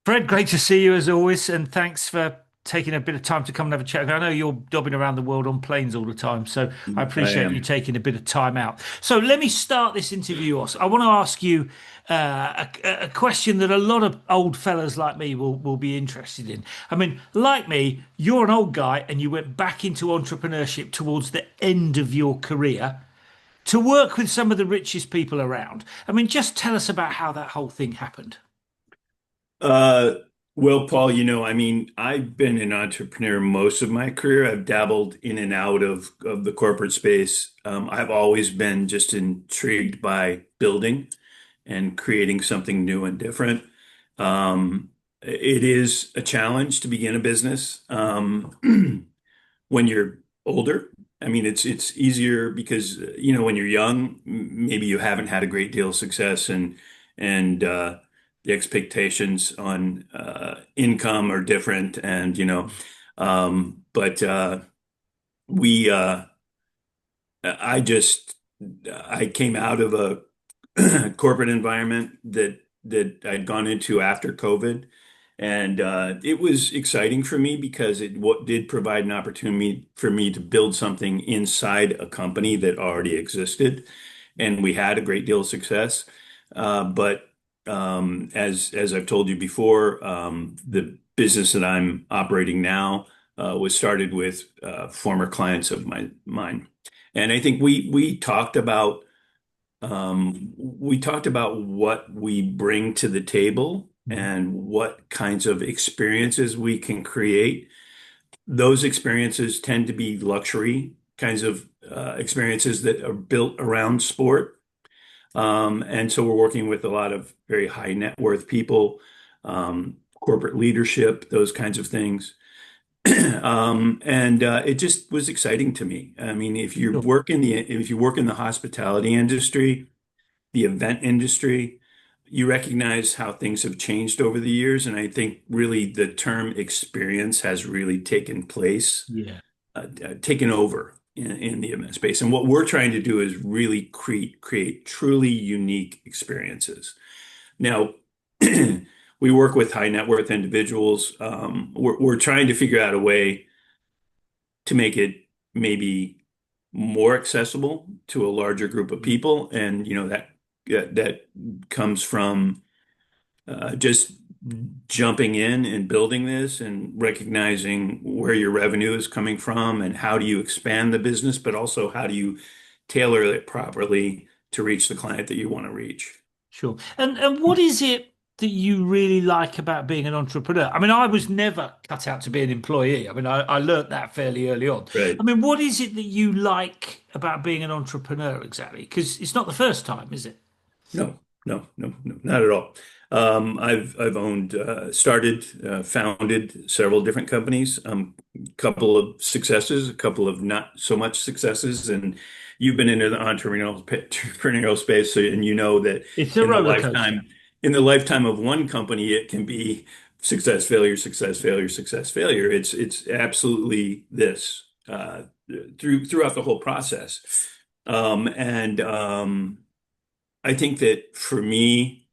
Fred, great to see you as always, and thanks for taking a bit of time to come and have a chat. I know you're dobbing around the world on planes all the time, so I I appreciate you am. taking a bit of time out. So let me start this interview off. I want to ask you a question that a lot of old fellas like me will be interested in. I mean, like me, you're an old guy and you went back into entrepreneurship towards the end of your career to work with some of the richest people around. I mean, just tell us about how that whole thing happened. Uh, well, Paul, I've been an entrepreneur most of my career. I've dabbled in and out of the corporate space. I've always been just intrigued by building and creating something new and different. It is a challenge to begin a business when you're older. I mean, it's easier because when you're young, maybe you haven't had a great deal of success and the expectations on income are different, and but we I just I came out of a corporate environment that I'd gone into after COVID. And it was exciting for me because it what did provide an opportunity for me to build something inside a company that already existed, and we had a great deal of success. But as I've told you before, the business that I'm operating now was started with former clients of mine, and I think we talked about what we bring to the table and what kinds of experiences we can create. Those experiences tend to be luxury kinds of experiences that are built around sport. And so we're working with a lot of very high net worth people, corporate leadership, those kinds of things. And it just was exciting to me. I mean, Sure. if you work in the hospitality industry, the event industry, you recognize how things have changed over the years. And I think really the term experience has really Yeah. taken over in the event space. And what we're trying to do is really create truly unique experiences. Now, we work with high net worth individuals. We're trying to figure out a way to make it maybe more accessible to a larger group of people. And, that comes from just jumping in and building this and recognizing where your revenue is coming from and how do you expand the business, but also how do you tailor it properly to reach the client that you want to reach. Sure. And what is it that you really like about being an entrepreneur? I mean, I was never cut out to be an employee. I mean, I learned that fairly early on. I Right. mean, what is it that you like about being an entrepreneur exactly? Because it's not the first time, is it? No, no, not at all. I've owned, founded several different companies. A couple of successes, a couple of not so much successes, and you've been into the entrepreneurial space, so, and you know that It's a in the roller coaster. in the lifetime of one company, it can be success, failure, success, failure, success, failure. It's absolutely this throughout the whole process, and I think that for me,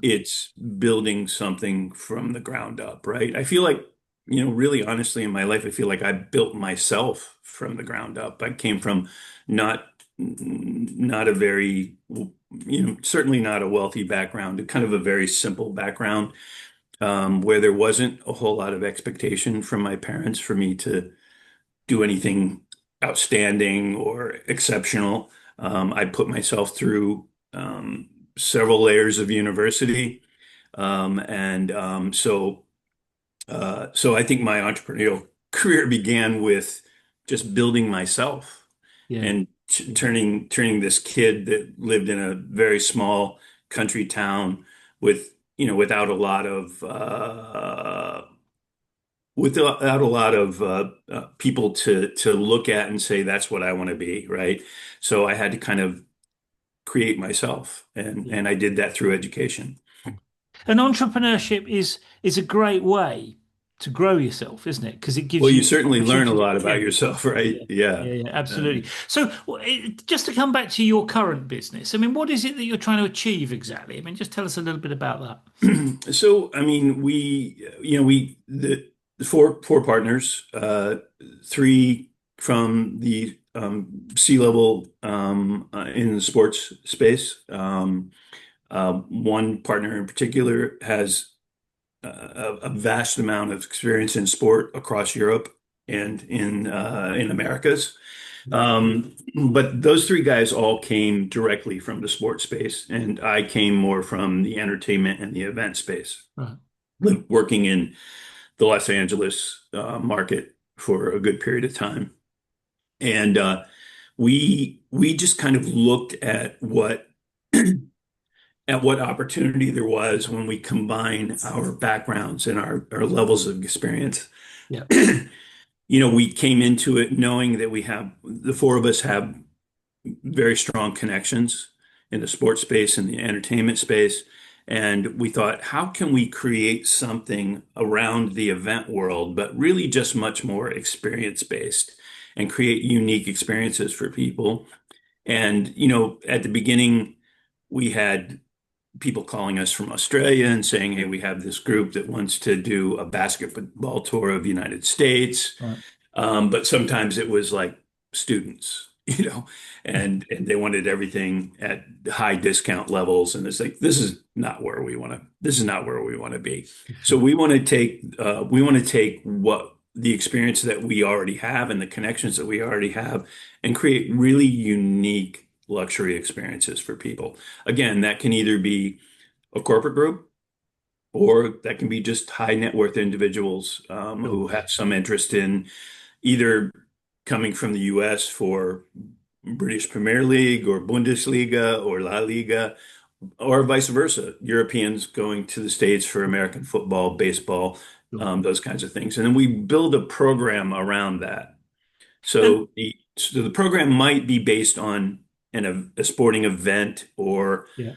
it's building something from the ground up, right? I feel like, really honestly in my life, I feel like I built myself from the ground up. I came from not not a very, certainly not a wealthy background, kind of a very simple background, where there wasn't a whole lot of expectation from my parents for me to do anything outstanding or exceptional. I put myself through several layers of university, and so I think my entrepreneurial career began with just building myself Yeah. and turning this kid that lived in a very small country town with without a lot of people to look at and say that's what I want to be, right? So I had to kind of create myself, and Yeah. and I did that through education. And entrepreneurship is a great way. to grow yourself, isn't it? Because it gives Well, you you the certainly learn a opportunity. lot Yeah, about yourself, right? yeah, Yeah. yeah, yeah, absolutely. Um, So, just to come back to your current business, I mean, what is it that you're trying to achieve exactly? I mean, just tell us a little bit about that. so, I mean, the four partners, three from the C-level in the sports space. One partner in particular has a vast amount of experience in sport across Europe and in Americas. But those three guys all came directly from the sports space, and I came more from the entertainment and the event space, Right. working in the Los Angeles market for a good period of time. And we just kind of looked at what opportunity there was when we combine our backgrounds and our levels of experience. Yeah. We came into it knowing that the four of us have very strong connections in the sports space and the entertainment space. And we thought, how can we create something around the event world, but really just much more experience based and create unique experiences for people? And, at the beginning, we had people calling us from Australia and saying, hey, we have this group that wants to do a basketball tour of the United States. Right. But sometimes it was like students, and they wanted everything at high discount levels. And it's like, this is not where we want to be. So Sure. we want to take what the experience that we already have and the connections that we already have and create really unique luxury experiences for people. Again, that can either be a corporate group or that can be just high net worth individuals Sure. who have some interest in either coming from the US for British Premier League or Bundesliga or La Liga, or vice versa. Europeans going to the States for American football, baseball, Sure. those kinds of things. And then we build a program around that. And So the program might be based on a sporting event or yeah.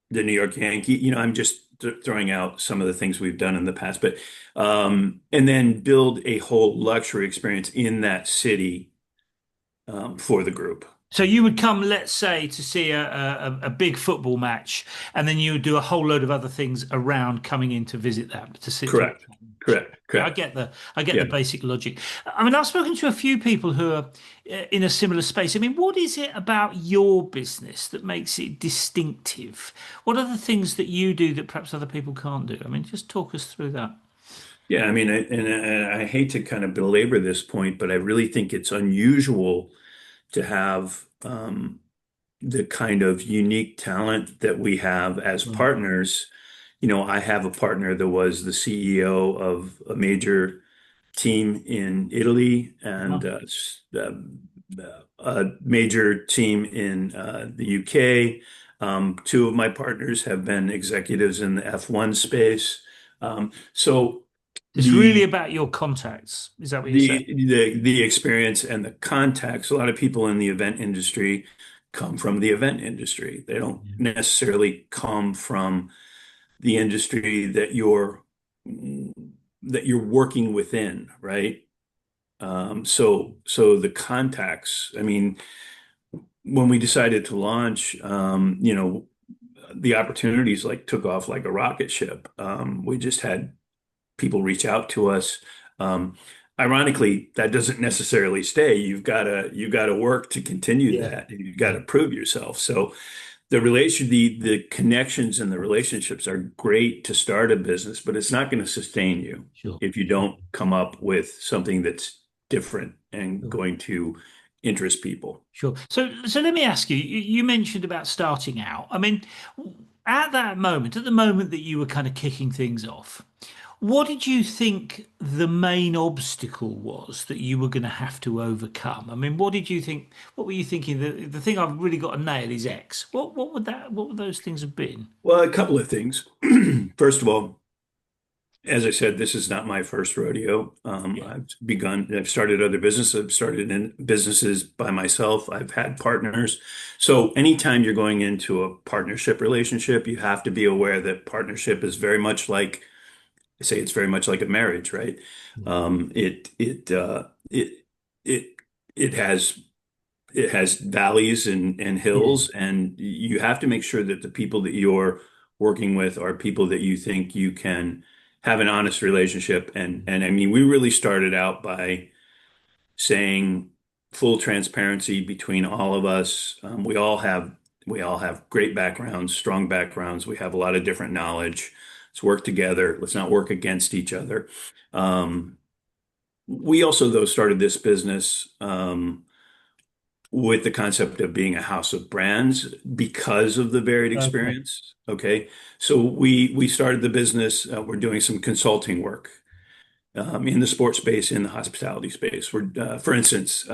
the New York Yankee. I'm just throwing out some of the things we've done in the past, but and then build a whole luxury experience in that city for the group. So you would come, let's say, to see a big football match, and then you would do a whole load of other things around coming in to visit that to sit to watch Correct. that match. Correct. Yeah, Correct. I get Yeah. the basic logic. I mean, I've spoken to a few people who are in a similar space. I mean, what is it about your business that makes it distinctive? What are the things that you do that perhaps other people can't do? I mean, just talk us through that. Yeah. I mean, and I hate to kind of belabor this point, but I really think it's unusual to have the kind of unique talent that we have as Right. partners. I have a partner that was the CEO of a major team in Italy and Wow. a major team in the UK. Two of my partners have been executives in the F1 space. So It's really the about your contacts. Is that what you're saying? the experience and the contacts, a lot of people in the event industry come from the event industry. They don't Yeah. necessarily come from the industry that you're working within, right? So the contacts, I mean, when we decided to launch, the opportunities like took off like a rocket ship. We just had people reach out to us. Um, Ironically, that doesn't necessarily stay. You've got to work to continue Yeah. that, and you've got Yeah. to prove yourself. So the connections and the relationships are great to start a business, but it's not going to sustain you Sure. if you don't come up with something that's different and Sure. going to interest people. Sure. So let me ask you, you mentioned about starting out. I mean, at that moment, at the moment that you were kind of kicking things off, what did you think the main obstacle was that you were going to have to overcome? I mean, what did you think, what were you thinking? The thing I've really got to nail is X. What would those things have been? Well, a couple of things. First of all, as I said, this is not my first rodeo. Yeah. I've started other businesses. I've started in businesses by myself. I've had partners. So anytime you're going into a partnership relationship, you have to be aware that partnership is very much like I say it's very much like a marriage, right? Yeah. It it it has valleys and Yeah. hills, and you have to make sure that the people that you're working with are people that you think you can have an honest relationship. And I mean, we really started out by saying full transparency between all of us. We all have great backgrounds, strong backgrounds. We have a lot of different knowledge. Let's work together. Let's not work against each other. Um, we also, though, started this business with the concept of being a house of brands because of the varied Okay. experience. Okay, so we started the business. We're doing some consulting work in the sports space, in the hospitality space. For instance,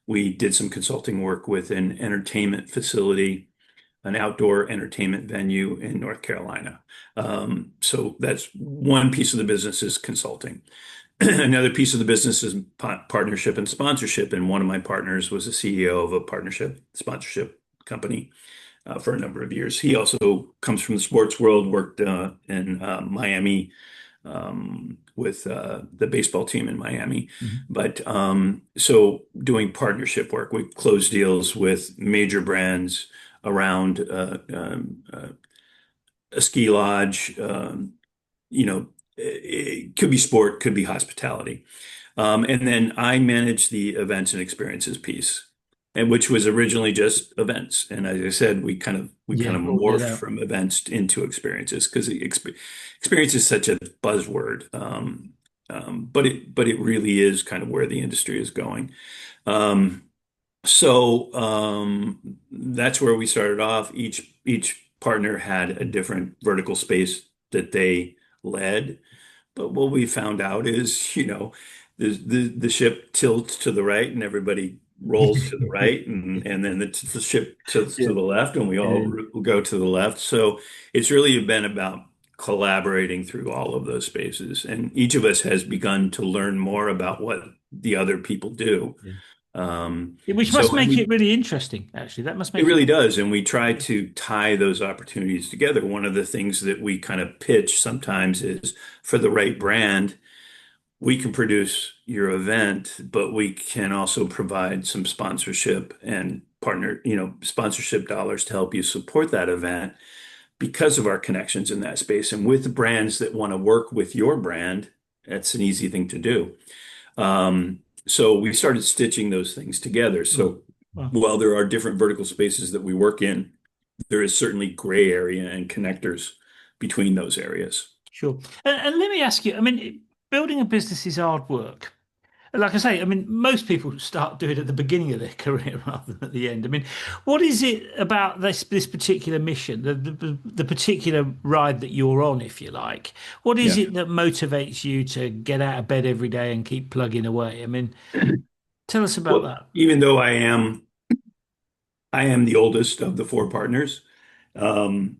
we did some consulting work with an entertainment facility, an outdoor entertainment venue in North Carolina. So that's one piece of the business is consulting. Another piece of the business is partnership and sponsorship. And one of my partners was the CEO of a partnership sponsorship company for a number of years. He also comes from the sports world, worked in Miami with the baseball team in Miami. Mhm. But so doing partnership work, we close deals with major brands around a ski lodge. It could be sport, could be hospitality. And then I manage the events and experiences piece, and which was originally just events. And as I said, we kind Yeah. of Broaden it morphed out. from events into experiences because experience is such a buzzword. But it really is kind of where the industry is going. Um, that's where we started off. Each partner had a different vertical space that they led. But what we found out is, the ship tilts to the right and everybody rolls to the right, and then the ship tilts Yeah. to the left and we all Yeah. go to the left. So it's really been about collaborating through all of those spaces. And each of us has begun to learn more about what the other people do. Yeah. Um, Which must so, and make it we really interesting, actually. That must it make it. really does. And we try to tie those opportunities together. One of the things that we kind of pitch sometimes is for the right brand, we can produce your event, but we can also provide some sponsorship and sponsorship dollars to help you support that event because of our connections in that space. And with brands that want to work with your brand, that's an easy thing to do. So we started stitching those things together. Oh, So well, while there are different vertical spaces that we work in, there is certainly gray area and connectors between those areas. sure. And let me ask you, I mean, building a business is hard work. Like I say, I mean, most people start doing it at the beginning of their career rather than at the end. I mean, what is it about this particular mission, the particular ride that you're on, if you like? What is Yeah. it that motivates you to get out of bed every day and keep plugging away? I mean, tell us about Well, that. even though I am the oldest of the four partners. Um,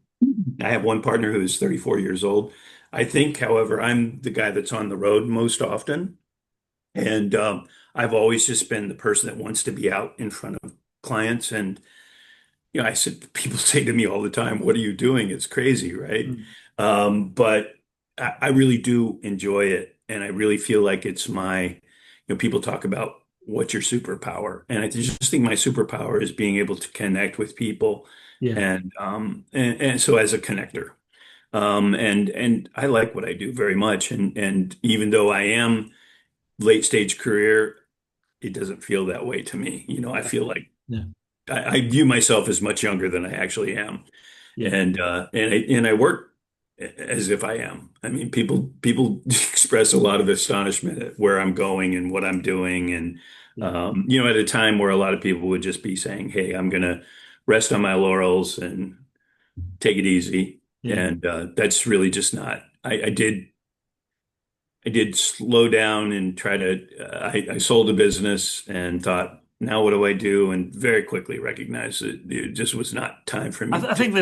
I have one partner who is 34 years old. I think, however, I'm the guy that's on the road most often. And I've always just been the person that wants to be out in front of clients. And, I said, people say to me all the time, "What are you doing? It's crazy, right?" Mm. But I really do enjoy it. And I really feel like it's people talk about what's your superpower. And I just think my superpower is being able to connect with people Yeah. and so as a connector. And I like what I do very much. And even though I am late stage career, it doesn't feel that way to me. I feel like Yeah. I view myself as much younger than I actually am. Yeah. And I work as if I am. I mean, people express a lot of astonishment at where I'm going and what I'm doing, and Yeah. at a time where a lot of people would just be saying, "Hey, I'm gonna rest on my laurels and take it easy," Yeah. and that's really just not. I did slow down and try to. I sold a business and thought, now what do I do? And very quickly recognized that it just was not time for me I to. think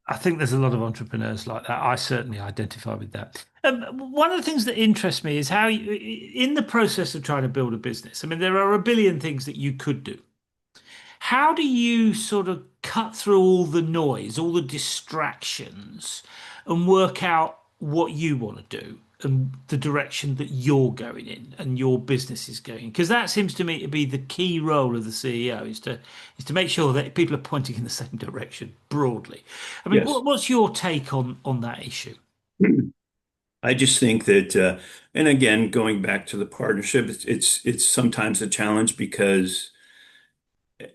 I think there's a lot of entrepreneurs like that. I certainly identify with that. One of the things that interests me is how you, in the process of trying to build a business, I mean, there are a billion things that you could do. How do you sort of cut through all the noise, all the distractions, and work out what you want to do and the direction that you're going in and your business is going? Because that seems to me to be the key role of the CEO is to make sure that people are pointing in the same direction broadly. I mean, Yes. what's your take on that issue? I just think that, and again, going back to the partnership, it's sometimes a challenge because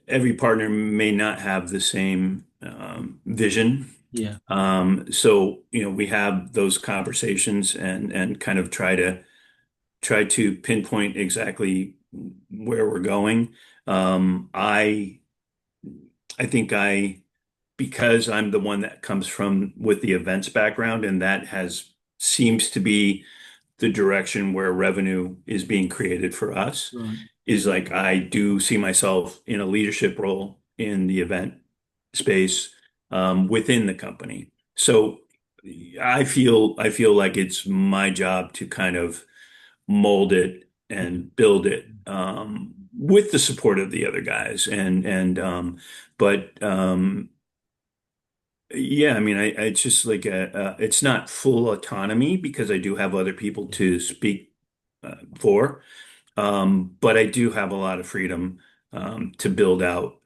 every partner may not have the same vision. Yeah, So, we have those conversations and kind of try to pinpoint exactly where we're going. I think because I'm the one that comes from with the events background, and that has seems to be the direction where revenue is being created for us, right. is like I do see myself in a leadership role in the event space within the company. So I feel like it's my job to kind of mold it Yeah, and build it with the support of the other guys. But yeah, I mean, it's just like it's not full autonomy because I do have other people yeah, to speak for. But I do have a lot of freedom to build out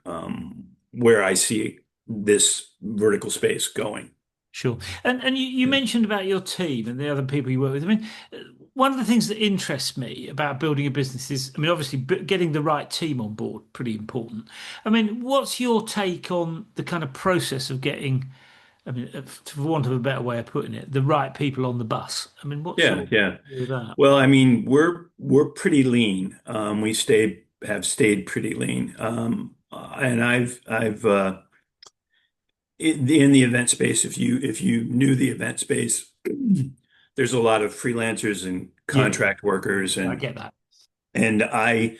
where I see this vertical space going. sure. And you Yeah. mentioned about your team and the other people you work with. I mean, one of the things that interests me about building a business is, I mean, obviously getting the right team on board, pretty important. I mean, what's your take on the kind of process of getting, I mean, for want of a better way of putting it, the right people on the bus? I mean, what's Yeah, your yeah. view with that? Well, I mean, we're pretty lean. We have stayed pretty lean. And I've in the event space, if you knew the event space, there's a lot of freelancers and Yeah, contract workers yeah, I and get that. and I,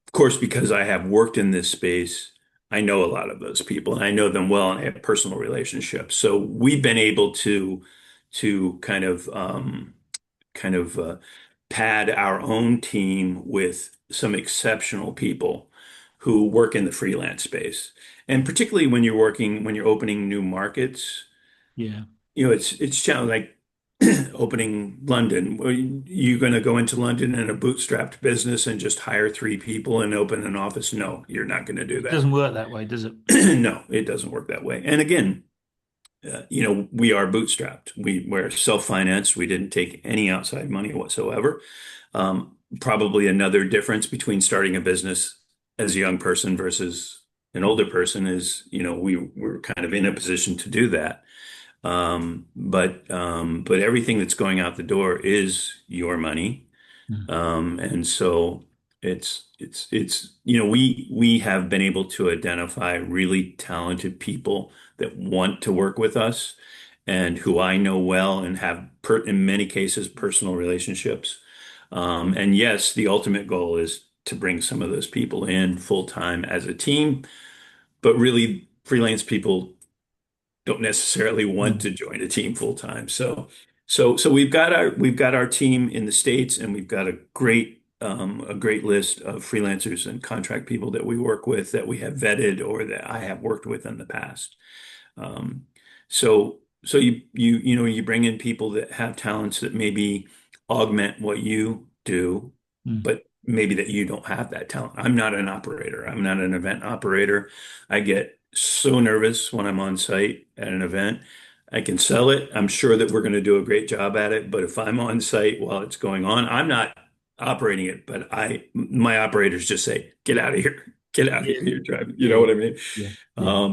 of course, because I have worked in this space, I know a lot of those people and I know them well and I have personal relationships. So we've been able to kind of pad our own team with some exceptional people who work in the freelance space. And particularly when you're opening new markets, Yeah, it's challenging. Like opening London. Well, you going to go into London in a bootstrapped business and just hire three people and open an office? No, you're not going to do it that. doesn't work that way, does it? No, it doesn't work that way. And again, we are bootstrapped. We're self-financed. We didn't take any outside money whatsoever. Probably another difference between starting a business as a young person versus an older person is, we're kind of in a position to do that. But everything that's going out the door is your money. Mm. And so we have been able to identify really talented people that want to work with us and who I know well and have in many cases personal relationships. And yes, the ultimate goal is to bring some of those people in full time as a team, but really freelance people don't necessarily want No. to join a team full time. So we've got our team in the States, and we've got a great list of freelancers and contract people that we work with that we have vetted or that I have worked with in the past. Um, so you bring in people that have talents that maybe augment what you do, Mm. but maybe that you don't have that talent. I'm not an operator. I'm not an event operator. I get so nervous when I'm on site at an event. I can sell it. I'm sure that we're going to do a great job at it, but if I'm on site while it's going on, I'm not operating it, but my operators just say, "Get out of here. Get out of Yeah, here. You're driving." You yeah, know what I mean? yeah, yeah,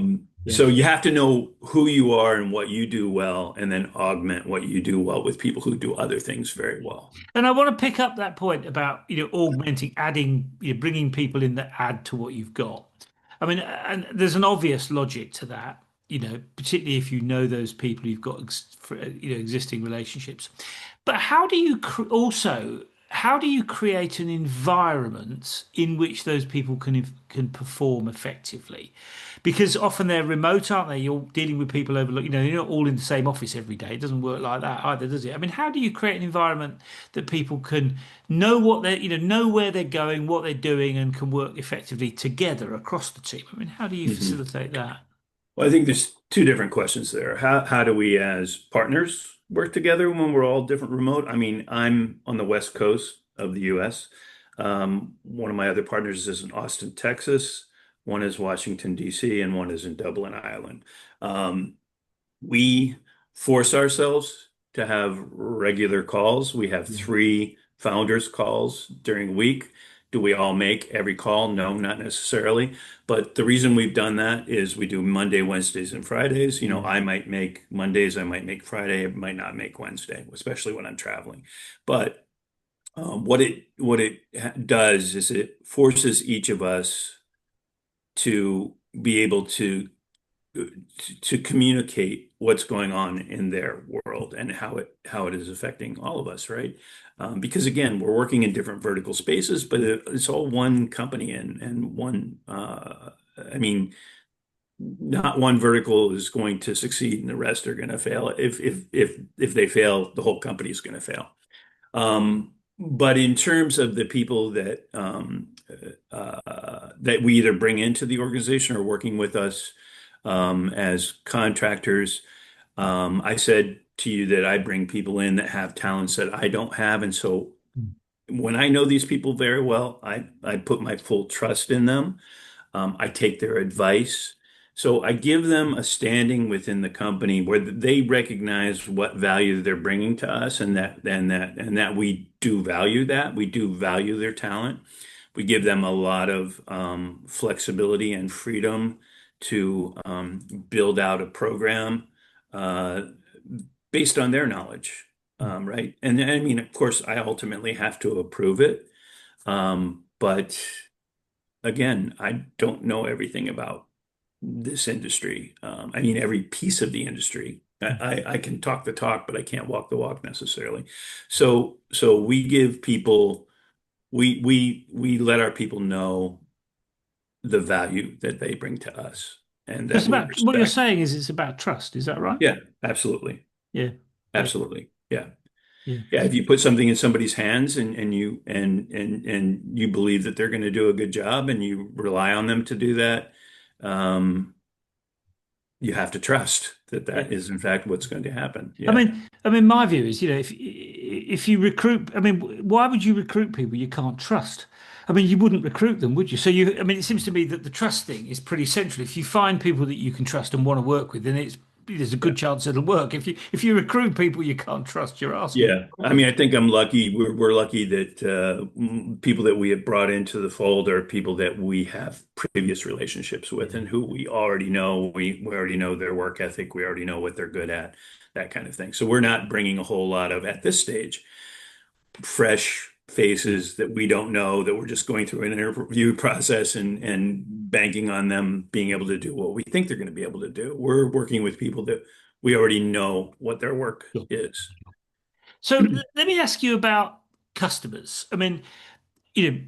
yeah. So you have to know who you are and what you do well, and then augment what you do well with people who do other things very well. And I want to pick up that point about, augmenting, adding, bringing people in that add to what you've got. I mean, and there's an obvious logic to that, particularly if you know those people you've got, existing relationships. But how do you create an environment in which those people can perform effectively? Because often they're remote, aren't they? You're dealing with people over, you're not all in the same office every day. It doesn't work like that either, does it? I mean, how do you create an environment that people can know know where they're going, what they're doing, and can work effectively together across the team? I mean, how do you Mhm. facilitate that? Well, I think there's two different questions there. How do we, as partners, work together when we're all different remote. I mean, I'm on the West Coast of the US. One of my other partners is in Austin, Texas. One is Washington, D.C., and one is in Dublin, Ireland. Um, we force ourselves to have regular calls. We have Yeah. three founders calls during a week. Do we all make every call? No, not necessarily. But the reason we've done that is we do Monday, Wednesdays, and Fridays. You know, Yeah. I might make Mondays, I might make Friday, I might not make Wednesday, especially when I'm traveling. But what it does is it forces each of us to be able to communicate what's going on in their world and how it is affecting all of us, right? Because again, we're working in different vertical spaces, but it's all one company and one. I mean, not one vertical is going to succeed and the rest are going to fail. If they fail, the whole company is going to fail. But in terms of the people that we either bring into the organization or working with us as contractors, I said to you that I bring people in that have talents that I don't have, and so Mm. when I know these people very well, I put my full trust in them. I take their advice. So I give them a standing within the company where they recognize what value they're bringing to us and that we do value that. We do value their talent. We give them a lot of flexibility and freedom to build out a program uh, based on their knowledge, Mm. right? And I mean, of course, I ultimately have to approve it. But again, I don't know everything about this industry. I mean, every piece of the industry. I can talk the talk, but I can't walk the walk necessarily. So we give people we let our people know the value that they bring to us and So it's that we about what you're respect. saying is it's about trust. Is that right? Yeah, absolutely. Yeah. Yeah. Absolutely. Yeah. Yeah. Yeah, if you put something in somebody's hands and you believe that they're going to do a good job and you rely on them to do that, um, you have to trust that Yeah. that is in fact what's going to happen. I Yeah. mean, I mean, my view is, if you recruit, I mean, why would you recruit people you can't trust? I mean, you wouldn't recruit them, would you? So I mean, it seems to me that the trust thing is pretty central. If you find people that you can trust and want to work with, then there's a Yeah. good chance it'll work. If you recruit people you can't trust, you're asking Yeah. for I trouble. mean, I think I'm lucky. We're lucky that people that we have brought into the fold are people that we have previous relationships with Yeah. and who we already know. We already know their work ethic. We already know what they're good at, that kind of thing. So we're not bringing a whole lot of, at this stage, fresh Yeah. faces that we don't know, that we're just going through an interview process and banking on them being able to do what we think they're going to be able to do. We're working with people that we already know what their work Sure. is. So let me ask you about customers. I mean, you know,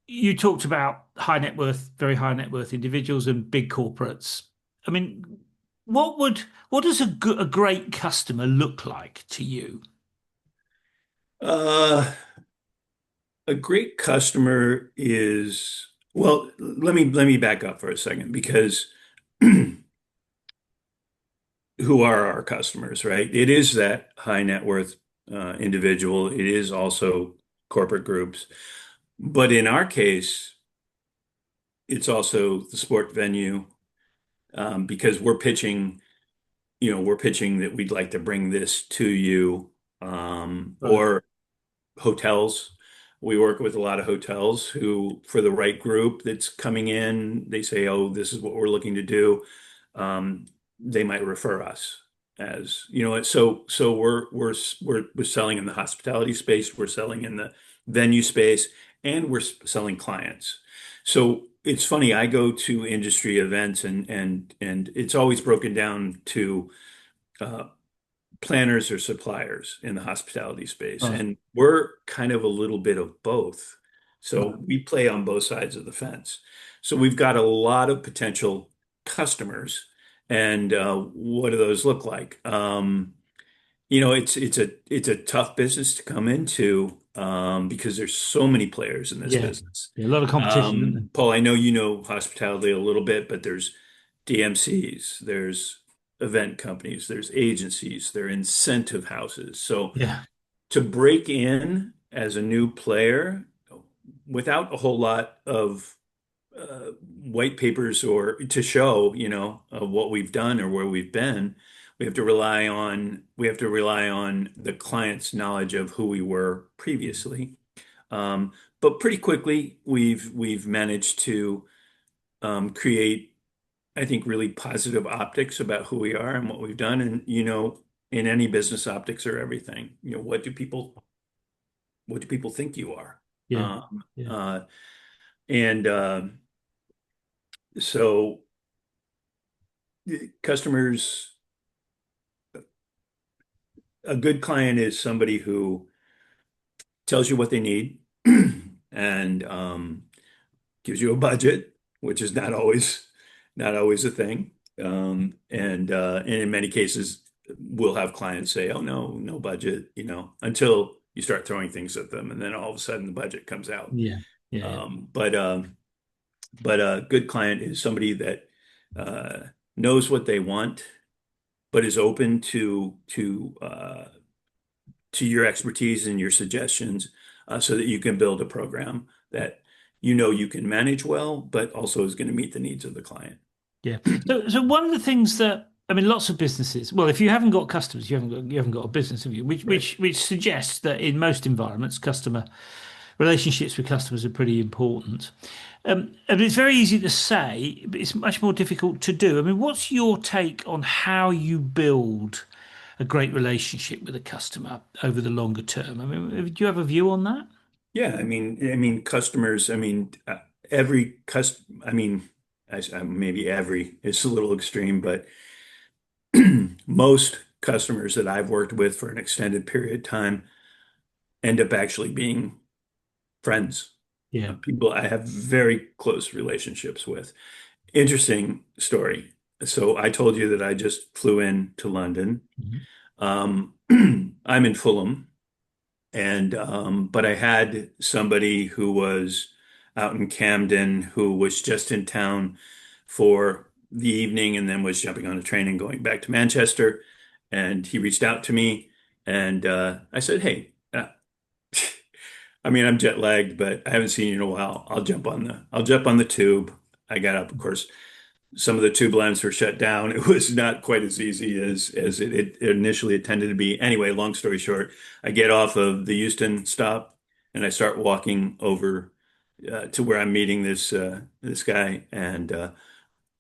you talked about high net worth, very high net worth individuals and big corporates. I mean, what does a great customer look like to you? Uh, a great customer is, well, let me back up for a second because who are our customers, right? It is that high net worth individual. It is also corporate groups. But in our case, it's also the sport venue because we're pitching that we'd like to bring this to you, Right. or hotels. We work with a lot of hotels who, for the right group that's coming in, they say, "Oh, this is what we're looking to do." Um, they might refer us as, so we're selling in the hospitality space, we're selling in the venue space, and we're selling clients. So it's funny, I go to industry events and it's always broken down to uh, planners or suppliers in the hospitality space. Right. And we're kind of a little bit of both. So Right. we play on both sides of the fence. So we've got a lot of potential customers. And what do those look like? It's a tough business to come into because there's so many players in this Yeah. business. Yeah. A lot of competition, isn't Paul, I know you know hospitality a little bit, but there's DMCs, there's event companies, there's agencies, there are incentive houses. So Yeah. to break in as a new player without a whole lot of white papers or to show, of what we've done or where we've been, we have to rely on the client's knowledge of who we were previously. Um, but pretty quickly, we've managed to create, I think, really positive optics about who we are and what we've done. And in any business, optics are everything. What do people think you are? Yeah. Um, Yeah. uh, and so customers, a good client is somebody who tells you what they need and gives you a budget, which is not always a thing. And in many cases, we'll have clients say, "Oh, no, no budget," until you start throwing things at them, and then all of a sudden the budget comes out. Yeah. Yeah. Yeah. But a good client is somebody that uh, knows what they want, but is open to your expertise and your suggestions, so that you can build a program that you can manage well, but also is going to meet the needs of the client. Yeah. So one of the things that I mean, lots of businesses. Well, if you haven't got customers, you haven't got a business, have you? Which Right. which which suggests that in most environments, customer relationships with customers are pretty important. And it's very easy to say, but it's much more difficult to do. I mean, what's your take on how you build a great relationship with a customer over the longer term? I mean, do you have a view on that? Yeah, I mean, customers. I mean, every I mean, maybe every is a little extreme, but most customers that I've worked with for an extended period of time end up actually being friends, Yeah. people I have very close relationships with. Interesting story. So I told you that I just flew in to London. Mhm. Um, I'm in Fulham, and but I had somebody who was out in Camden who was just in town for the evening and then was jumping on a train and going back to Manchester. And he reached out to me, and I said, "Hey, I mean, I'm jet lagged, but I haven't seen you in a while. I'll jump on the tube." I got up, of course. Some of the tube lines were shut down. It was not quite as easy as it initially intended to be. Anyway, long story short, I get off of the Euston stop and I start walking over to where I'm meeting this guy, and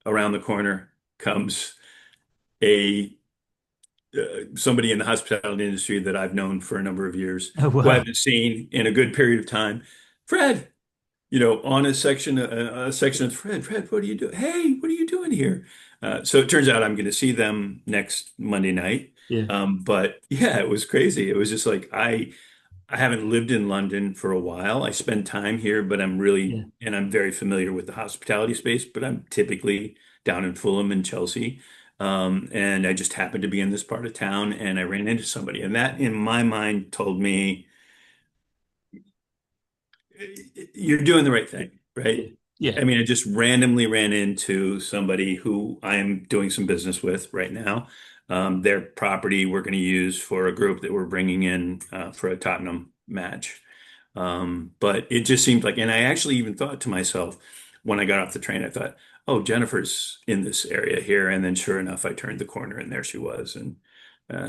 around the corner comes a somebody in the hospitality industry that I've known for a number of years, Oh who I wow. haven't seen in a good period of time. Fred, on a section of Fred, what are you doing? Hey, what are you doing here? So it turns out I'm going to see them next Monday night. Yeah. But yeah, it was crazy. It was just like I haven't lived in London for a while. I spend time here, but Yeah. I'm very familiar with the hospitality space, but I'm typically down in Fulham and Chelsea. And I just happened to be in this part of town and I ran into somebody. And that in my mind told me, you're doing the right thing, Yeah. right? Yeah. I mean, I just randomly ran into somebody who I am doing some business with right now. Their property we're going to use for a group that we're bringing in for a Tottenham match. But it just seemed like, and I actually even thought to myself when I got off the train, I thought, "Oh, Jennifer's in this area here." And then sure enough, I turned the corner and there she was. And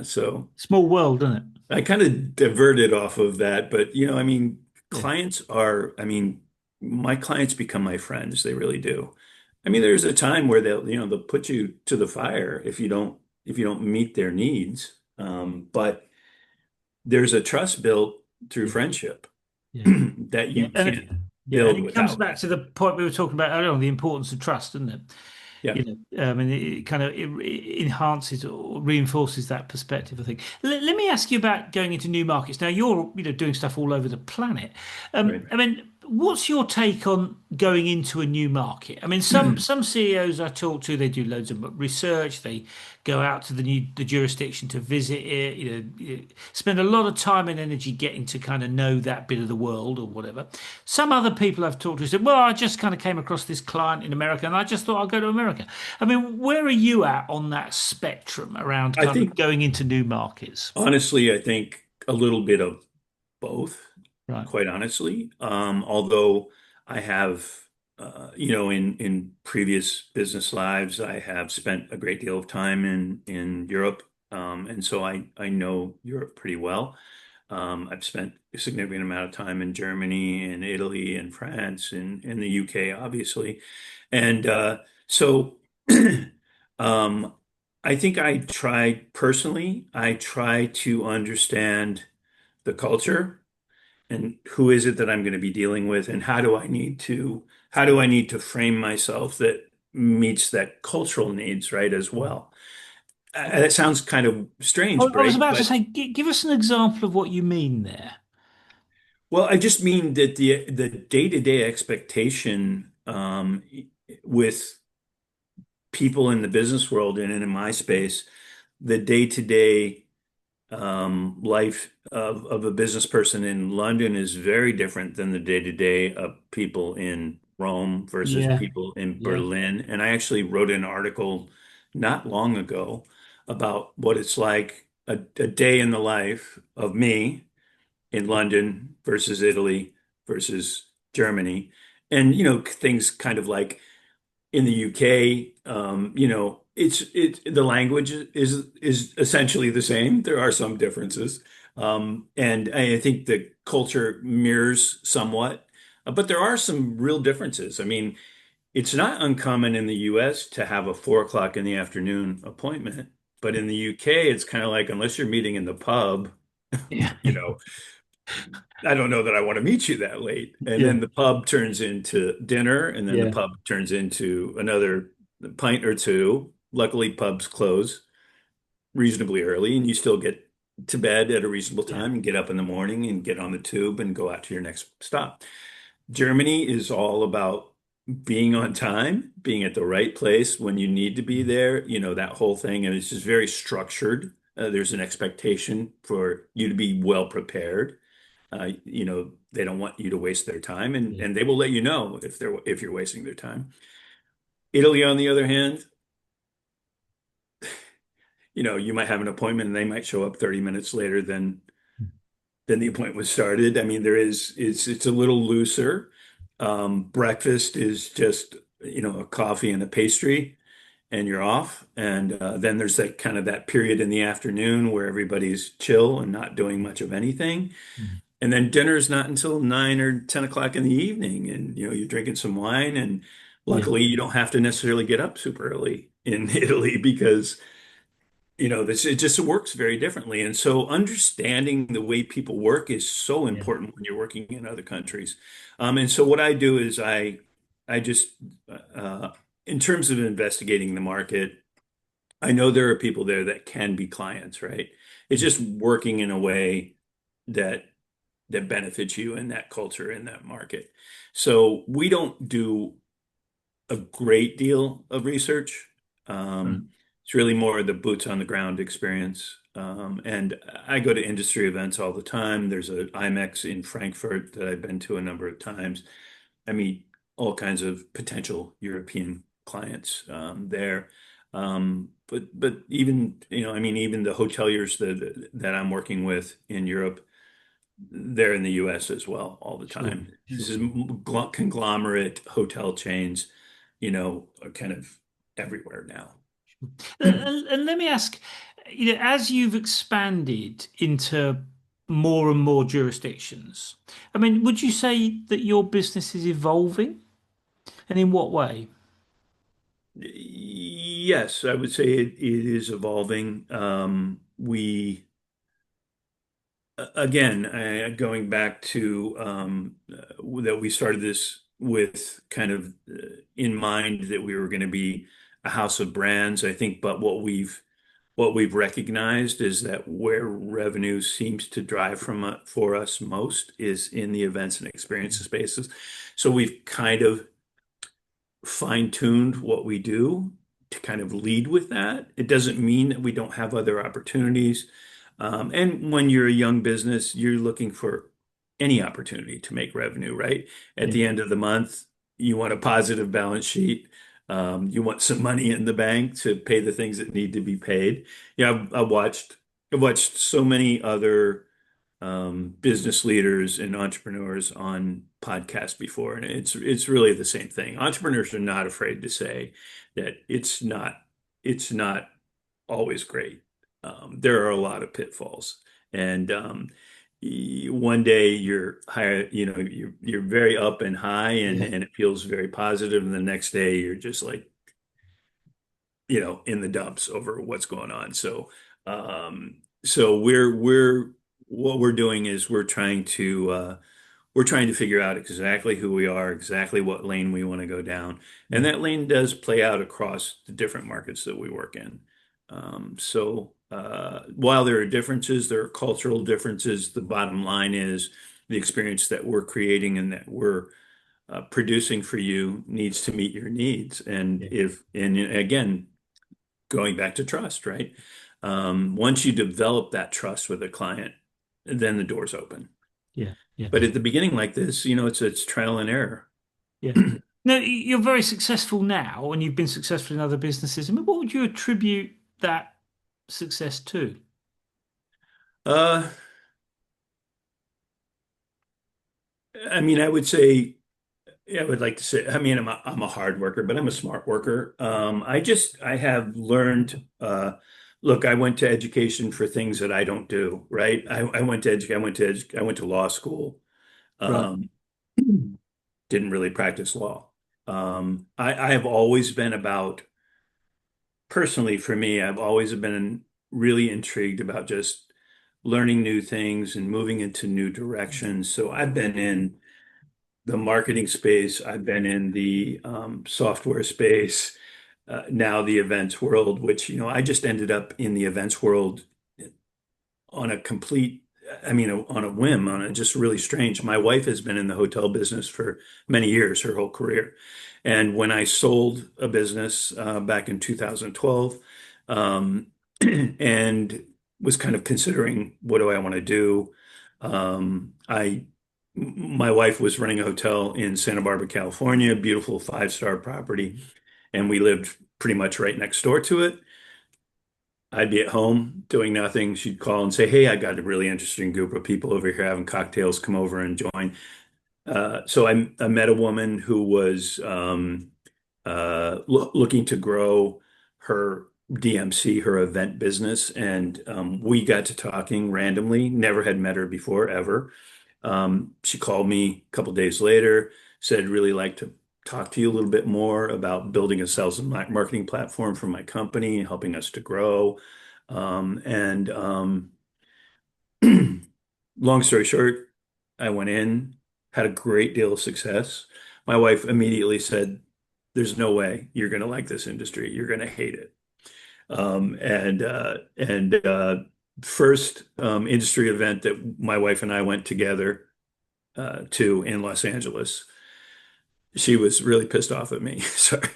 so Small world, isn't it? I kind of diverted off of that, but I mean, Yeah. I mean, my clients become my friends. They really do. I mean, there's a time where they'll put you to the fire if you don't meet their needs. But there's a trust built through Yeah. friendship Yeah. that Yeah. you And can't yeah, and build it comes without back that. to the point we were talking about earlier on, the importance of trust, doesn't it? Yeah, And it kind of it enhances or reinforces that perspective, I think. Let me ask you about going into new markets. Now you're doing stuff all over the planet. right. I mean, What's your take on going into a new market? I mean, some CEOs I talk to, they do loads of research. They go out to the jurisdiction to visit it. Spend a lot of time and energy getting to kind of know that bit of the world or whatever. Some other people I've talked to said, "Well, I just kind of came across this client in America, and I just thought I'll go to America." I mean, where are you at on that spectrum around I kind of think, going into new markets? honestly, I think a little bit of both, Right. quite honestly. Although I have, in previous business lives, I have spent a great deal of time in Europe, and so I know Europe pretty well. I've spent a significant amount of time in Germany and Italy and France and the UK, obviously, and so. Um, I think I try to understand the culture and who is it that I'm going to be dealing with and how do I need to frame myself that meets that cultural needs, right, as well. That sounds kind of strange, I was right? about to But say, give us an example of what you mean there. well, I just mean that the day-to-day expectation with people in the business world and in my space, the day-to-day life of a business person in London is very different than the day-to-day of people in Rome versus Yeah, people in yeah, Berlin. And I actually wrote an article not long ago about what it's like a day in the life of me in London versus Italy versus Germany. And, things kind of like in the UK, the language is essentially the same. There are some differences, and I think the culture mirrors somewhat, but there are some real differences. I mean, it's not uncommon in the US to have a 4 o'clock in the afternoon appointment, but in the UK, it's kind of like unless you're meeting in the pub, yeah, you know, I don't know that I want to meet you that late. And yeah, then the pub turns into dinner, and then the yeah, pub turns into another pint or two. Luckily, pubs close reasonably early, and you still get to bed at a reasonable yeah, time and get up in the morning and get on the tube and go out to your next stop. Germany is all about being on time, being at the right place when you need to be there, that whole thing. And it's just very structured. There's an expectation for you to be well prepared. They don't want you to waste their time and, yeah, and they will let you know if you're wasting their time. Italy, on the other hand, you might have an appointment and they might show up 30 minutes later than the appointment started. I mean, it's a little looser. Breakfast is just, a coffee and a pastry and you're off. And then there's that period in the afternoon where everybody's chill and not doing much of anything. And then dinner's not until 9 or 10 o'clock in the evening. And, you're drinking some wine. And yeah, luckily, you don't have to necessarily get up super early in Italy because, it just works very differently. And so understanding the way people work is so yeah, important when you're working in other countries. And so what I do is I just, uh, in terms of investigating the market, I know there are people there that can be clients, right? It's just working in a way that benefits you in that culture, in that market. So we don't do a great deal of research. right, It's really more of the boots on the ground experience. And I go to industry events all the time. There's a IMEX in Frankfurt that I've been to a number of times. I meet all kinds of potential European clients there. But even, even the hoteliers that I'm working with in Europe, they're in the US as well all the sure, time. This sure. is conglomerate hotel chains, are kind of everywhere now. And let me ask, as you've expanded into more and more jurisdictions, I mean, would you say that your business is evolving? And in what way? Yes, I would say it is evolving. Again, going back to that we started this with kind of in mind that we were going to be a house of brands, I think, but what we've what we've recognized is that where revenue seems to drive from for us most is in the events and experiences spaces. So we've kind of fine-tuned what we do to kind of lead with that. It doesn't mean that we don't have other opportunities. And when you're a young business, you're looking for any opportunity to make revenue, right? At Yeah, the end of the month, you want a positive balance sheet. You want some money in the bank to pay the things that need to be paid. Yeah, I've watched so many other business leaders and entrepreneurs on podcasts before, and it's really the same thing. Entrepreneurs are not afraid to say that it's not always great. There are a lot of pitfalls, and one day you're high, you're very up and high, and yeah, and it feels very positive, and the next day you're just like in the dumps over what's going on. So we're what we're doing is we're trying to figure out exactly who we are, exactly what lane we want to go down. And yeah, that lane does play out across the different markets that we work in. While there are differences, there are cultural differences. The bottom line is the experience that we're creating and that we're producing for you needs to meet your needs. yeah, And again, going back to trust, right? Once you develop that trust with a client, then the door's open. yeah, yeah, But at the beginning, like this, it's trial and error. yeah. No, you're very successful now, and you've been successful in other businesses. I mean, what would you attribute that success to? Uh, I mean, I would say, yeah, I would like to say, I mean, I'm a hard worker, but I'm a smart worker. I have learned, look, I went to education for things that I don't do, right? I went to I went to law school. Right. Um, didn't really practice law. I have always been about, personally for me, I've always been really intrigued about just learning new things and moving into new directions. So I've been in the marketing space, I've been in the software space, now the events world, which, I just ended up in the events world on a complete, I mean, on a whim, on a just really strange. My wife has been in the hotel business for many years, her whole career. And when I sold a business back in 2012, um, and was kind of considering what do I want to do, my wife was running a hotel in Santa Barbara, California, beautiful five-star property, and we lived pretty much right next door to it. I'd be at home doing nothing. She'd call and say, "Hey, I got a really interesting group of people over here having cocktails. Come over and join." So I met a woman who was looking to grow her DMC, her event business, and we got to talking randomly. Never had met her before, ever. She called me a couple days later, said, "Really like to talk to you a little bit more about building a sales and marketing platform for my company, helping us to grow." And long story short, I went in, had a great deal of success. My wife immediately said, "There's no way you're going to like this industry. You're going to hate it." And first industry event that my wife and I went together to in Los Angeles, she was really pissed off at me. Sorry.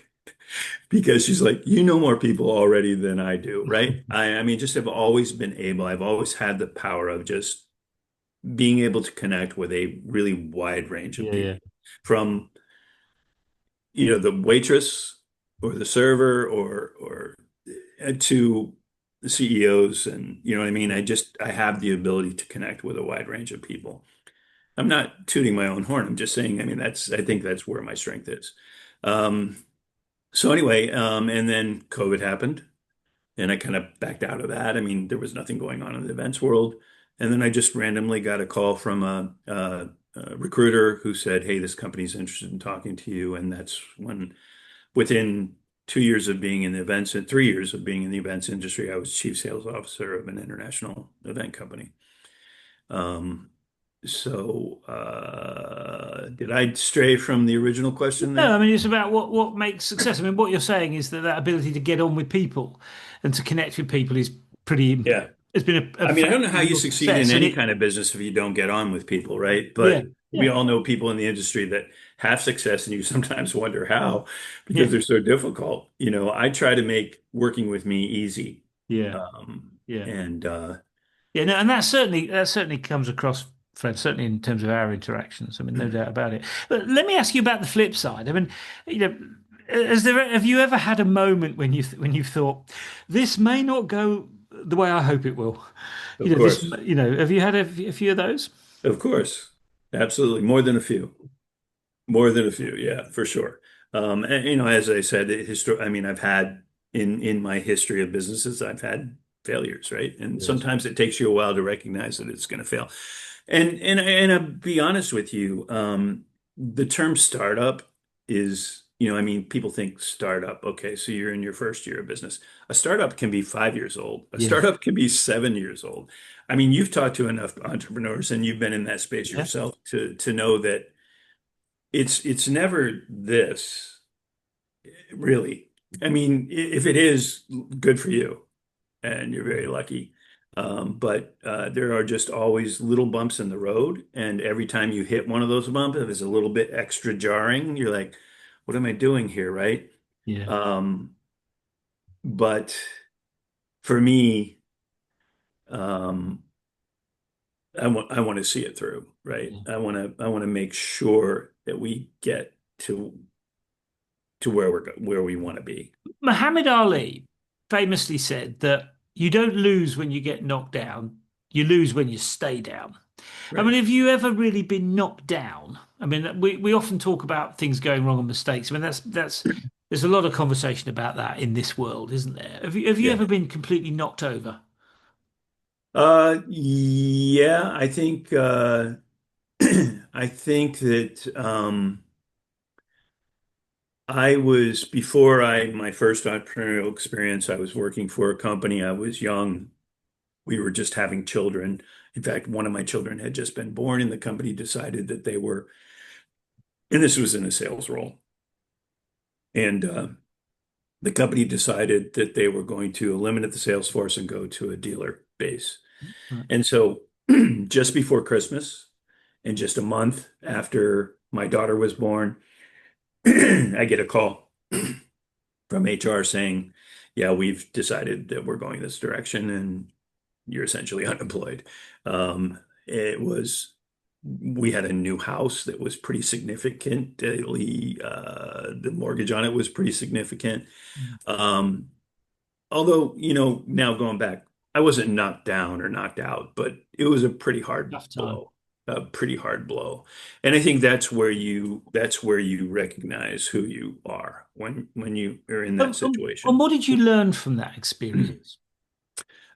Because she's like, you know more people already than I do, right? I mean, just have always been able, I've always had the power of just being able to connect with a really wide range of Yeah, yeah, people from, the waitress or the server or to the CEOs. And you know what I mean? I have the ability to connect with a wide range of people. I'm not tooting my own horn. I'm just saying, I mean, I think that's where my strength is. Um, so anyway, and then COVID happened and I kind of backed out of that. I mean, there was nothing going on in the events world. And then I just randomly got a call from a recruiter who said, "Hey, this company's interested in talking to you." And that's when, within 2 years of being in the events and 3 years of being in the events industry, I was chief sales officer of an international event company. Um, Did I stray from the original question No, I there? mean it's about what makes success. I mean, what you're saying is that that ability to get on with people and to connect with people is pretty. Yeah. It's been a I mean, I don't factor know how in you your succeed in success, and any it. kind of business if you don't get on with people, right? Yeah, But we yeah, all know people in the industry that have success, and you sometimes wonder how yeah, because they're so difficult. I try to make working with me easy. yeah, Um, yeah. and Yeah, no, and that certainly comes across, Fred. Certainly in terms of our interactions. I mean, no doubt about it. But let me ask you about the flip side. I mean, you know, have you ever had a moment when when you've thought this may not go the way I hope it will? of This. course, Have you had a few of those? of course, absolutely, more than a few. More than a few, yeah, for sure. And as I said, I mean, I've had in my history of businesses, I've had failures, right? And Yes. sometimes it takes you a while to recognize that it's going to fail. And I'll be honest with you, the term startup is, I mean, people think startup. Okay, so you're in your first year of business. A startup can be 5 years old. A Yeah. startup can be 7 years old. I mean, you've talked to enough entrepreneurs and you've been in that space Yeah. yourself to know that it's never this, really. I mean, if it is, good for you, and you're very lucky. But there are just always little bumps in the road, and every time you hit one of those bumps, if it's a little bit extra jarring, you're like, "What am I doing here?" Right? Yeah. Um, but for me, um, I want to see it through, right? Yeah. I want to make sure that we get to where we want to be. Muhammad Ali famously said that you don't lose when you get knocked down, you lose when you stay down. I mean, Right. have you ever really been knocked down? I mean, we often talk about things going wrong and mistakes. I mean, that's there's a lot of conversation about that in this world, isn't there? Have you Yeah. ever been completely knocked over? Yeah, I think I think that I was before I my first entrepreneurial experience, I was working for a company. I was young. We were just having children. In fact, one of my children had just been born, and the company decided that they were, and this was in a sales role. And the company decided that they were going to eliminate the sales force and go to a dealer base. Right. And so just before Christmas and just a month after my daughter was born, I get a call from HR saying, yeah, we've decided that we're going this direction and you're essentially unemployed. It was, we had a new house that was pretty significantly, the mortgage on it was pretty significant. Um, Although, now going back, I wasn't knocked down or knocked out, but it was a pretty hard Tough time. blow, a pretty hard blow. And I think that's where you recognize who you are when you are in that And situation. what did you learn from that experience?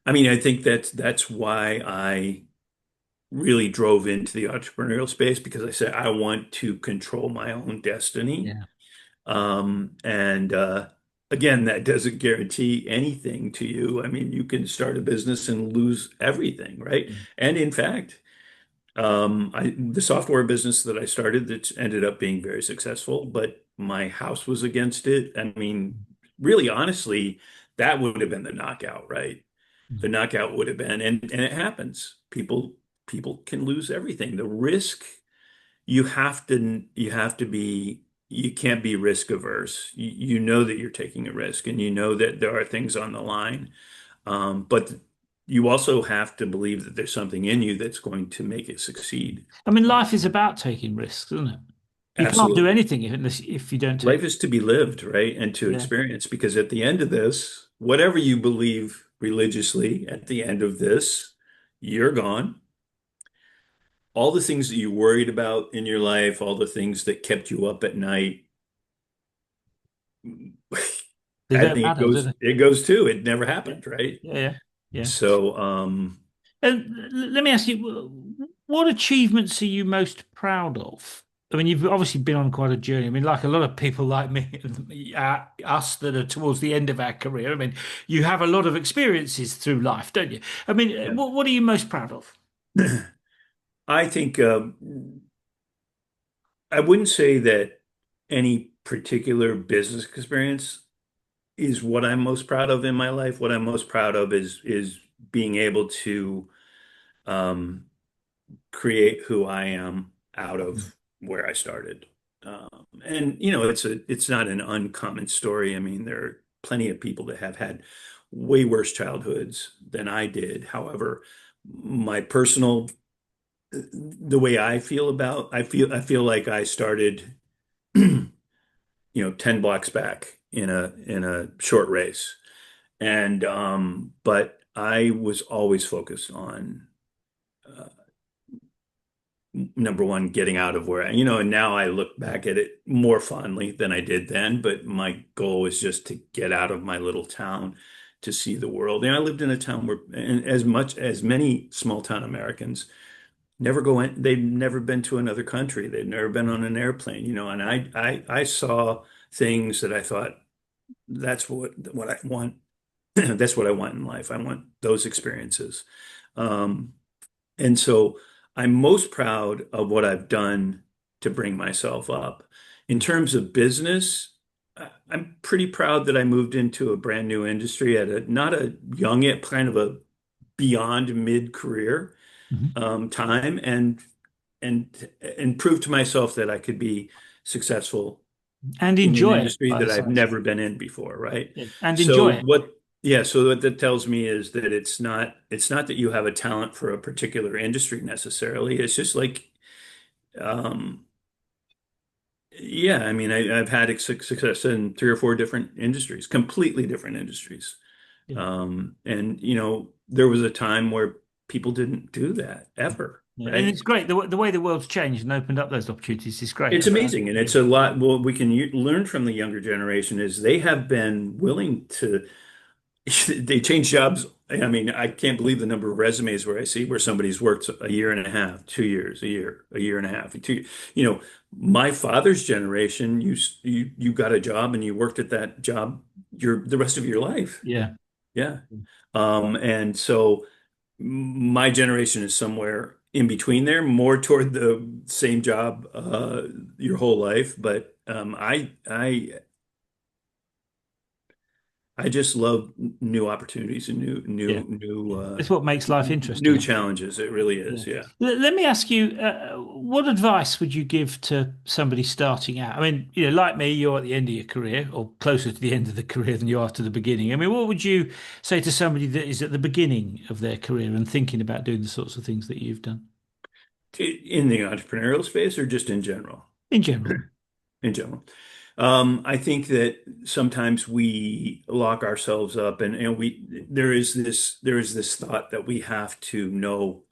I mean, I think that's why I really drove into the entrepreneurial space because I said I want to control my own destiny. Yeah. And again, that doesn't guarantee anything to you. I mean, you can start a business and lose everything, right? And in fact, the software business that I started that ended up being very successful, but my house was against it. I mean, really, honestly, that would have been the knockout, right? The knockout would have been, and it happens. People can lose everything. The risk you can't be risk averse. You know that you're taking a risk and you know that there are things on the line. But you also have to believe that there's something in you that's going to make it succeed. I mean, life is about taking risks, isn't it? You can't do Absolutely. anything if you don't take. Life is to be lived, right? And to Yeah. experience, because at the end of this, whatever you believe religiously, at the end of this, you're gone. All the things that you worried about in your life, all the things that kept you up at night, They I don't think it matter, do goes they? it goes too. It never Yeah, happened, right? yeah, yeah, yeah. So, And let me ask you, what achievements are you most proud of? I mean, you've obviously been on quite a journey. I mean, like a lot of people like me, us that are towards the end of our career. I mean, you have a lot of experiences through life, don't you? I mean, yeah. what are you most proud of? I think I wouldn't say that any particular business experience is what I'm most proud of in my life. What I'm most proud of is being able to um, create who I am out Mm. of where I started. And it's not an uncommon story. I mean, there are plenty of people that have had way worse childhoods than I did. However, my personal the way I feel like I started 10 blocks back in a short race. And but I was always focused on uh, number one, getting out of and now I look back at it more fondly than I did then, but my goal was just to get out of my little town to see the world. And I lived in a town where, and as much as many small town Americans they've never been to another country. They've never been on an airplane, and I saw things that I thought that's what I want. That's what I want in life. I want those experiences. Um, and so I'm most proud of what I've done to bring myself up. In terms of business, I'm pretty proud that I moved into a brand new industry at not a young yet, kind of a beyond mid-career Mhm. time, and prove to myself that I could be successful And in an enjoy it industry by the that I've sounds of never been in before, right? it. Yeah. And So enjoy it. what that tells me is that it's not that you have a talent for a particular industry necessarily. It's just like, um, yeah, I mean, I've had success in three or four different industries, completely different industries. Yeah. And there was a time where people didn't do that ever, Yeah. And right? it's great. The way the world's changed and opened up those opportunities is great. It's amazing, and Yeah. it's a lot. What we can learn from the younger generation is they have been willing to. They change jobs. I mean, I can't believe the number of resumes where I see where somebody's worked a year and a half, 2 years, a year and a half. You know, my father's generation, you got a job and you worked at that job the rest of your life. Yeah. Yeah. And so my generation is somewhere in between there, more toward the same job your whole life. But I just love new opportunities and Yeah. new Yeah. It's what makes life new interesting. challenges. It really Yeah. is. Yeah. Let me ask you, what advice would you give to somebody starting out? I mean, like me, you're at the end of your career or closer to the end of the career than you are to the beginning. I mean, what would you say to somebody that is at the beginning of their career and thinking about doing the sorts of things that you've done In the entrepreneurial space or just in general? in general? In general. I think that sometimes we lock ourselves up and there is this thought that we have to know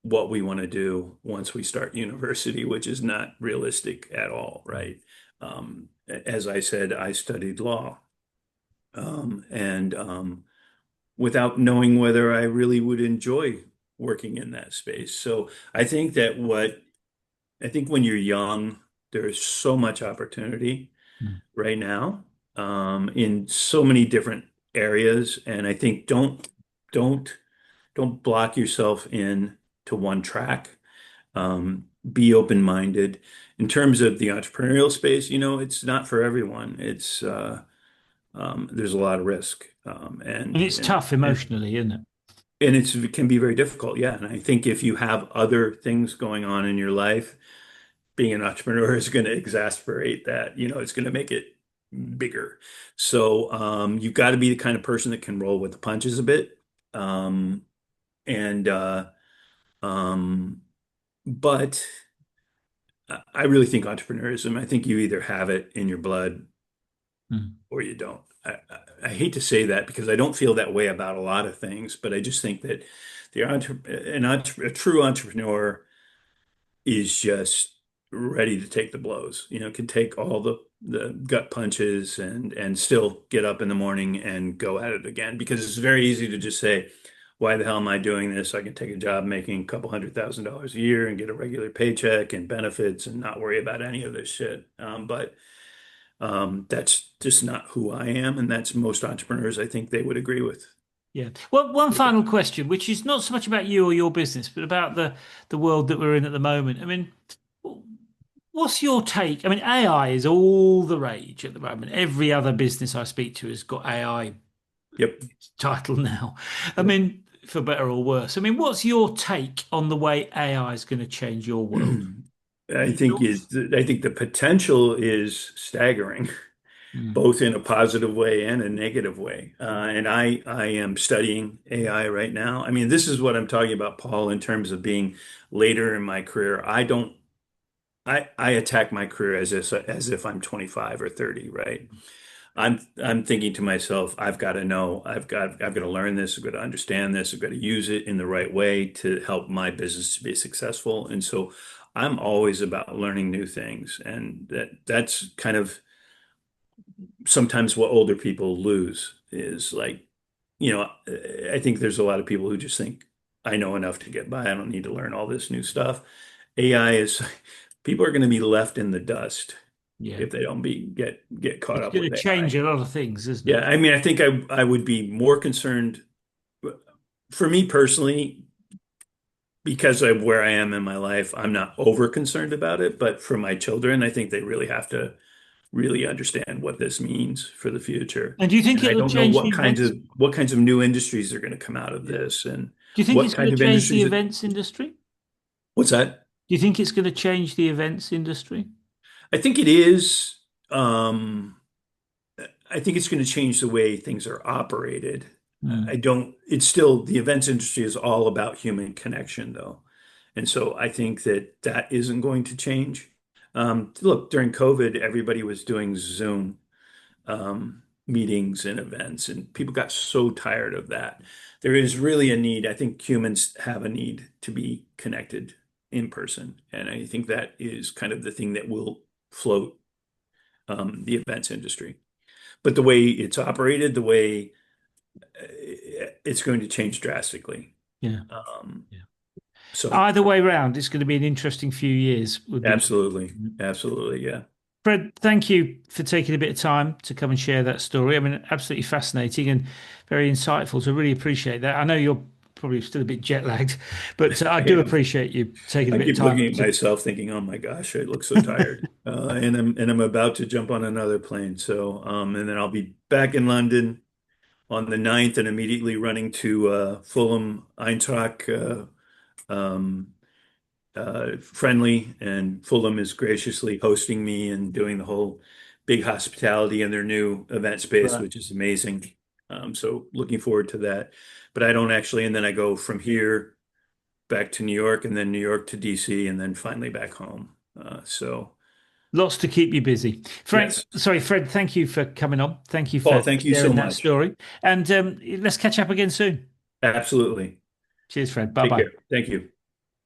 what we want to do once we start university, which is not realistic at all, right? As I said, I studied law, and without knowing whether I really would enjoy working in that space. So I think when you're young, there is so much opportunity Mm. right now, in so many different areas, and I think don't don't block yourself in to one track. Be open-minded. In terms of the entrepreneurial space, it's not for everyone. There's a lot of risk, And it's tough emotionally, isn't it? and it can be very difficult. Yeah, and I think if you have other things going on in your life, being an entrepreneur is going to exasperate that. It's going to make it bigger. So you've got to be the kind of person that can roll with the punches a bit. Um, and um, but I really think entrepreneurism, I think you either have it in your blood Mm. or you don't. I hate to say that because I don't feel that way about a lot of things, but I just think that a true entrepreneur is just ready to take the blows, can take all the gut punches and still get up in the morning and go at it again. Because it's very easy to just say, why the hell am I doing this? I can take a job making a couple $100,000 a year and get a regular paycheck and benefits and not worry about any of this shit. But that's just not who I am, and that's most entrepreneurs, I think they would agree with. Yeah. Well, one final question, which is not so much about you or your business, but about the world that we're in at the moment. I mean, what's your take? I mean, AI is all the rage at the moment. Every other business I speak to has got AI Yep. title now. I Yep. mean, for better or worse. I mean, what's your take on the way AI is going to change your world? Yours? I think the potential is staggering, Mm. both in a positive way and a negative way. And I am studying AI right now. I mean, this is what I'm talking about, Paul, in terms of being later in my career. I attack my career as if I'm 25 or 30, right? I'm thinking to myself, I've got to know, I've got to learn this, I've got to understand this, I've got to use it in the right way to help my business to be successful. And so I'm always about learning new things. And that's kind of sometimes what older people lose is like, I think there's a lot of people who just think I know enough to get by. I don't need to learn all this new stuff. AI is people are going to be left in the dust Yeah. if they don't get caught It's up going to with change AI. a lot of things, isn't Yeah, it? I mean, I think I would be more concerned for me personally because of where I am in my life. I'm not over concerned about it, but for my children, I think they really have to really understand what this means for the future. And do you think And I it'll don't know change the events? what kinds of new industries are going to come out of Yeah. this and Do you think what it's going kind to of change the industries. events industry? What's that? Do you think it's going to change the events industry? I think it is. Um, I think it's going to change the way things are operated. I Mm. don't, it's still, the events industry is all about human connection, though. And so I think that that isn't going to change. Look, during COVID, everybody was doing Zoom meetings and events, and people got so tired of that. There is really a need. I think humans have a need to be connected in person. And I think that is kind of the thing that will float the events industry. But the way it's operated, the way it's going to change drastically. Yeah. Um, Yeah. so Either way round, it's going to be an interesting few years, would be. absolutely, absolutely, yeah. Fred, thank you for taking a bit of time to come and share that story. I mean, absolutely fascinating and very insightful. So, I really appreciate that. I know you're probably still a bit jet lagged, but I I do am. appreciate you taking a I bit of keep time looking at to. myself, thinking, "Oh my gosh, I look so tired," and I'm about to jump on another plane. So, and then I'll be back in London on the 9th, and immediately running to Fulham Eintracht. Um, Friendly, and Fulham is graciously hosting me and doing the whole big hospitality in their new event space, Right. which is amazing. So looking forward to that. But I don't actually, and then I go from here back to New York, and then New York to DC, and then finally back home. So Lots to keep you busy. yes, Fred, thank you for coming on. Thank you Paul, for thank you so sharing that much. story. And let's catch up again soon. Absolutely. Cheers, Fred. Bye Take bye. care. Thank you.